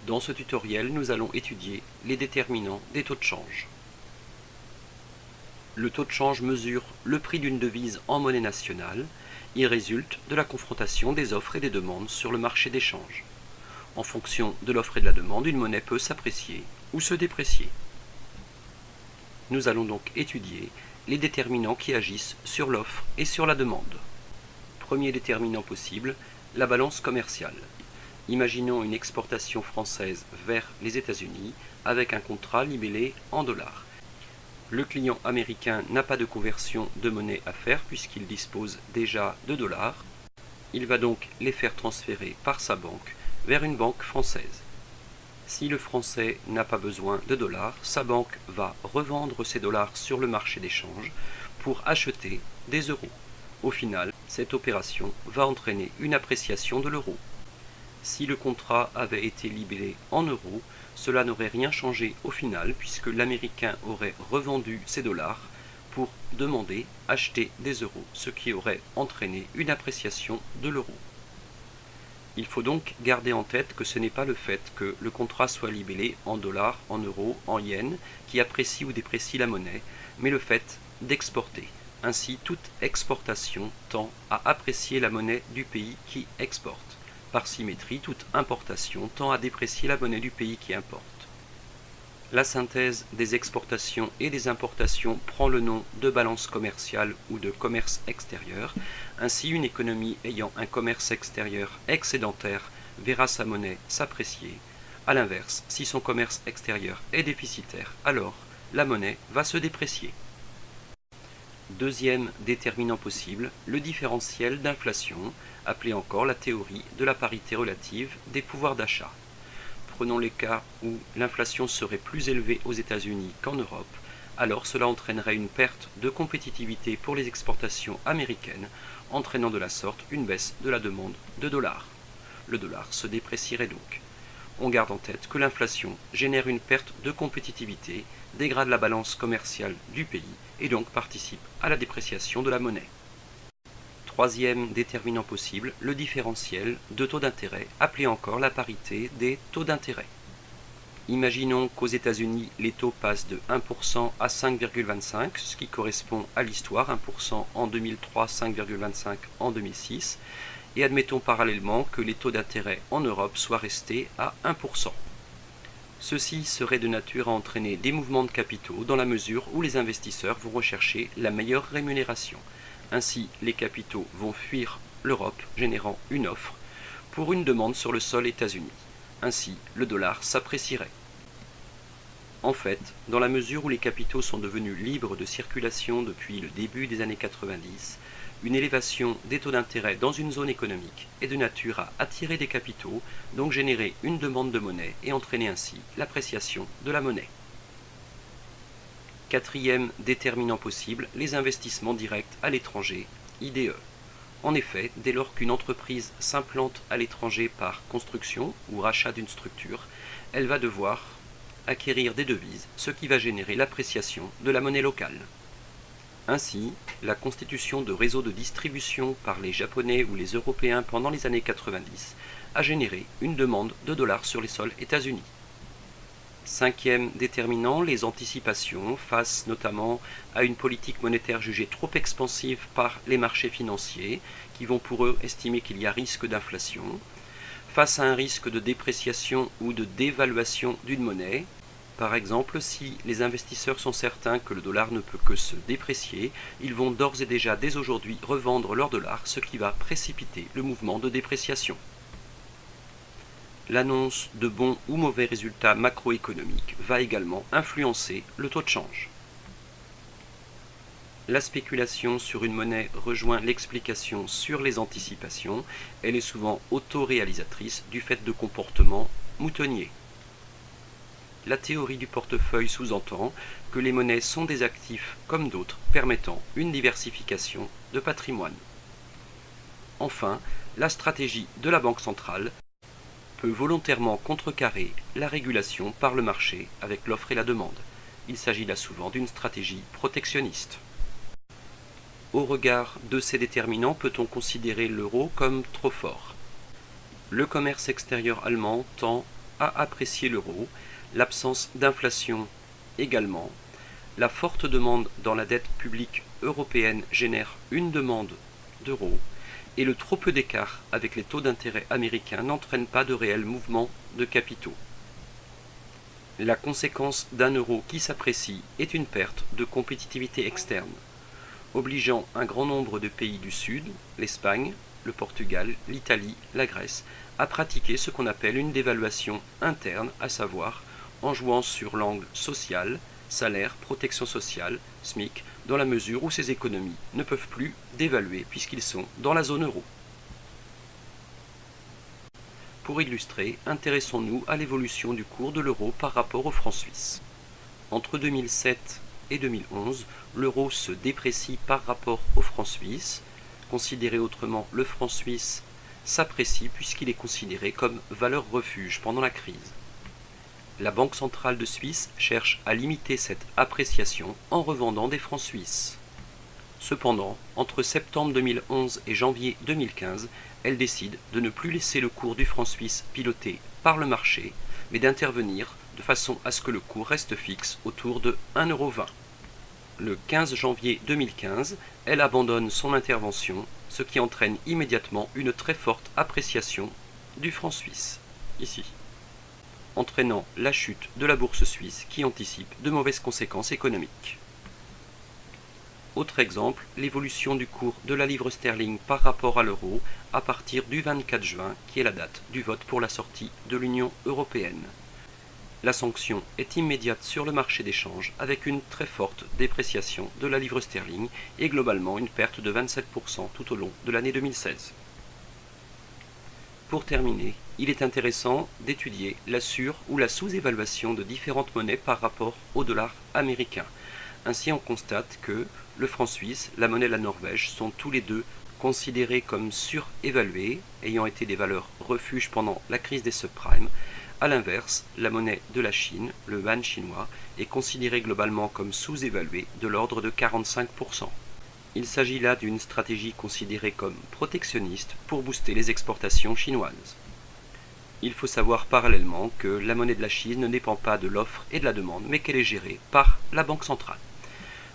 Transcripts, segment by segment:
Dans ce tutoriel, nous allons étudier les déterminants des taux de change. Le taux de change mesure le prix d'une devise en monnaie nationale. Il résulte de la confrontation des offres et des demandes sur le marché des changes. En fonction de l'offre et de la demande, une monnaie peut s'apprécier ou se déprécier. Nous allons donc étudier les déterminants qui agissent sur l'offre et sur la demande. Premier déterminant possible, la balance commerciale. Imaginons une exportation française vers les États-Unis avec un contrat libellé en dollars. Le client américain n'a pas de conversion de monnaie à faire puisqu'il dispose déjà de dollars. Il va donc les faire transférer par sa banque vers une banque française. Si le Français n'a pas besoin de dollars, sa banque va revendre ses dollars sur le marché des changes pour acheter des euros. Au final, cette opération va entraîner une appréciation de l'euro. Si le contrat avait été libellé en euros, cela n'aurait rien changé au final puisque l'Américain aurait revendu ses dollars pour demander acheter des euros, ce qui aurait entraîné une appréciation de l'euro. Il faut donc garder en tête que ce n'est pas le fait que le contrat soit libellé en dollars, en euros, en yens qui apprécie ou déprécie la monnaie, mais le fait d'exporter. Ainsi, toute exportation tend à apprécier la monnaie du pays qui exporte. Par symétrie, toute importation tend à déprécier la monnaie du pays qui importe. La synthèse des exportations et des importations prend le nom de balance commerciale ou de commerce extérieur. Ainsi, une économie ayant un commerce extérieur excédentaire verra sa monnaie s'apprécier. A l'inverse, si son commerce extérieur est déficitaire, alors la monnaie va se déprécier. Deuxième déterminant possible, le différentiel d'inflation, appelé encore la théorie de la parité relative des pouvoirs d'achat. Prenons les cas où l'inflation serait plus élevée aux États-Unis qu'en Europe, alors cela entraînerait une perte de compétitivité pour les exportations américaines, entraînant de la sorte une baisse de la demande de dollars. Le dollar se déprécierait donc. On garde en tête que l'inflation génère une perte de compétitivité, dégrade la balance commerciale du pays et donc participe à la dépréciation de la monnaie. Troisième déterminant possible, le différentiel de taux d'intérêt, appelé encore la parité des taux d'intérêt. Imaginons qu'aux États-Unis, les taux passent de 1% à 5,25, ce qui correspond à l'histoire, 1% en 2003, 5,25 en 2006, et admettons parallèlement que les taux d'intérêt en Europe soient restés à 1%. Ceci serait de nature à entraîner des mouvements de capitaux dans la mesure où les investisseurs vont rechercher la meilleure rémunération. Ainsi, les capitaux vont fuir l'Europe, générant une offre pour une demande sur le sol États-Unis. Ainsi, le dollar s'apprécierait. En fait, dans la mesure où les capitaux sont devenus libres de circulation depuis le début des années 90, une élévation des taux d'intérêt dans une zone économique est de nature à attirer des capitaux, donc générer une demande de monnaie et entraîner ainsi l'appréciation de la monnaie. Quatrième déterminant possible, les investissements directs à l'étranger, IDE. En effet, dès lors qu'une entreprise s'implante à l'étranger par construction ou rachat d'une structure, elle va devoir acquérir des devises, ce qui va générer l'appréciation de la monnaie locale. Ainsi, la constitution de réseaux de distribution par les Japonais ou les Européens pendant les années 90 a généré une demande de dollars sur les sols États-Unis. Cinquième déterminant, les anticipations face notamment à une politique monétaire jugée trop expansive par les marchés financiers qui vont pour eux estimer qu'il y a risque d'inflation, face à un risque de dépréciation ou de dévaluation d'une monnaie. Par exemple, si les investisseurs sont certains que le dollar ne peut que se déprécier, ils vont d'ores et déjà dès aujourd'hui revendre leurs dollars, ce qui va précipiter le mouvement de dépréciation. L'annonce de bons ou mauvais résultats macroéconomiques va également influencer le taux de change. La spéculation sur une monnaie rejoint l'explication sur les anticipations. Elle est souvent autoréalisatrice du fait de comportements moutonniers. La théorie du portefeuille sous-entend que les monnaies sont des actifs comme d'autres, permettant une diversification de patrimoine. Enfin, la stratégie de la Banque centrale peut volontairement contrecarrer la régulation par le marché avec l'offre et la demande. Il s'agit là souvent d'une stratégie protectionniste. Au regard de ces déterminants, peut-on considérer l'euro comme trop fort? Le commerce extérieur allemand tend a apprécié l'euro, l'absence d'inflation également. La forte demande dans la dette publique européenne génère une demande d'euros et le trop peu d'écart avec les taux d'intérêt américains n'entraîne pas de réel mouvement de capitaux. La conséquence d'un euro qui s'apprécie est une perte de compétitivité externe, obligeant un grand nombre de pays du Sud, l'Espagne, le Portugal, l'Italie, la Grèce, à pratiquer ce qu'on appelle une dévaluation interne, à savoir en jouant sur l'angle social, salaire, protection sociale, SMIC, dans la mesure où ces économies ne peuvent plus dévaluer puisqu'ils sont dans la zone euro. Pour illustrer, intéressons-nous à l'évolution du cours de l'euro par rapport au franc suisse. Entre 2007 et 2011, l'euro se déprécie par rapport au franc suisse. Considéré autrement, le franc suisse s'apprécie puisqu'il est considéré comme valeur refuge pendant la crise. La Banque centrale de Suisse cherche à limiter cette appréciation en revendant des francs suisses. Cependant, entre septembre 2011 et janvier 2015, elle décide de ne plus laisser le cours du franc suisse piloté par le marché, mais d'intervenir de façon à ce que le cours reste fixe autour de 1,20 €. Le 15 janvier 2015, elle abandonne son intervention, ce qui entraîne immédiatement une très forte appréciation du franc suisse, ici, entraînant la chute de la bourse suisse qui anticipe de mauvaises conséquences économiques. Autre exemple, l'évolution du cours de la livre sterling par rapport à l'euro à partir du 24 juin, qui est la date du vote pour la sortie de l'Union européenne. La sanction est immédiate sur le marché des changes avec une très forte dépréciation de la livre sterling et globalement une perte de 27% tout au long de l'année 2016. Pour terminer, il est intéressant d'étudier la sur- ou la sous-évaluation de différentes monnaies par rapport au dollar américain. Ainsi, on constate que le franc suisse, la monnaie de la Norvège sont tous les deux considérés comme surévalués, ayant été des valeurs refuges pendant la crise des subprimes. A l'inverse, la monnaie de la Chine, le yuan chinois, est considérée globalement comme sous-évaluée de l'ordre de 45%. Il s'agit là d'une stratégie considérée comme protectionniste pour booster les exportations chinoises. Il faut savoir parallèlement que la monnaie de la Chine ne dépend pas de l'offre et de la demande, mais qu'elle est gérée par la Banque centrale.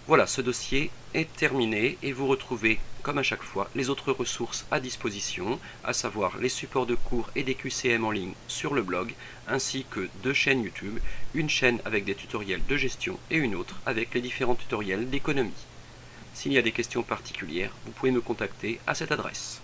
Voilà, ce dossier est terminé et vous retrouvez, comme à chaque fois, les autres ressources à disposition, à savoir les supports de cours et des QCM en ligne sur le blog, ainsi que 2 chaînes YouTube, une chaîne avec des tutoriels de gestion et une autre avec les différents tutoriels d'économie. S'il y a des questions particulières, vous pouvez me contacter à cette adresse.